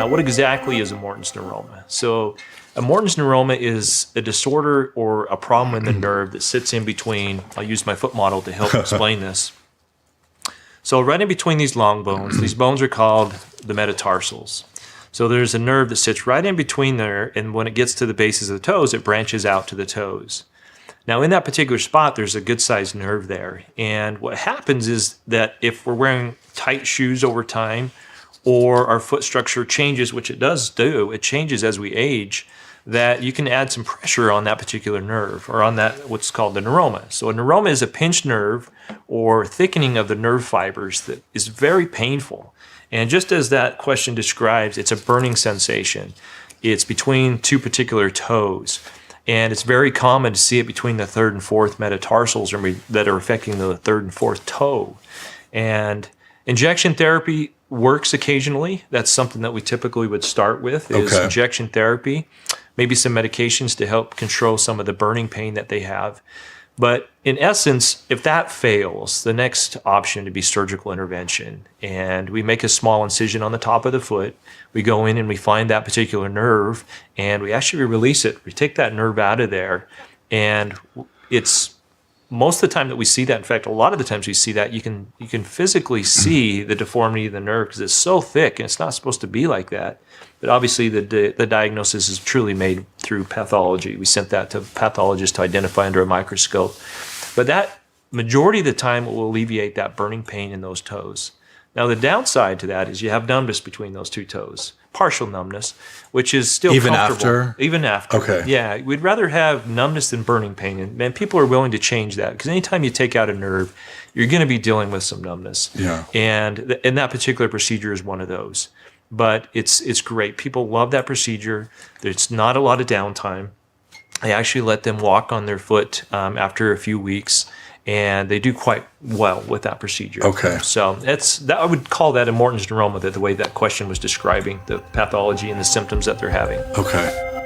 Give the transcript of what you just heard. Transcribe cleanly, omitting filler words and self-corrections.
Now, what exactly is a Morton's neuroma? So a Morton's neuroma is a disorder or a problem in the nerve that sits in between. I'll use my foot model to help explain this. So right in between these long bones, these bones are called the metatarsals. So there's a nerve that sits right in between there, and when it gets to the bases of the toes, it branches out to the toes. Now, in that particular spot, there's a good-sized nerve there. And what happens is that if we're wearing tight shoes over time, or our foot structure changes, which it does do, it changes as we age, that you can add some pressure on that particular nerve, or on that what's called the neuroma. So a neuroma is a pinched nerve or thickening of the nerve fibers that is very painful. And just as that question describes, it's a burning sensation. It's between two particular toes. And it's very common to see it between the third and fourth metatarsals that are affecting the third and fourth toe. And injection therapy works occasionally. That's something that we typically would start with is injection therapy, maybe some medications to help control some of the burning pain that they have. But in essence, if that fails, the next option would be surgical intervention. And we make a small incision on the top of the foot. We go in and we find that particular nerve, and we actually release it. We take that nerve out of there, and it's most of the time that we see that. In fact, a lot of the times we see that, you can physically see the deformity of the nerve because it's so thick, and it's not supposed to be like that. But obviously, the diagnosis is truly made through pathology. We sent that to pathologists to identify under a microscope. But that majority of the time will alleviate that burning pain in those toes. Now, the downside to that is you have numbness between those two toes, partial numbness, which is still comfortable. Even after? Okay. Yeah, we'd rather have numbness than burning pain. And people are willing to change that because anytime you take out a nerve, you're going to be dealing with some numbness. Yeah. And that particular procedure is one of those. But it's great. People love that procedure. There's not a lot of downtime. I actually let them walk on their foot after a few weeks, and they do quite well with that procedure. Okay. So I would call that a Morton's neuroma, the way that question was describing the pathology and the symptoms that they're having. Okay.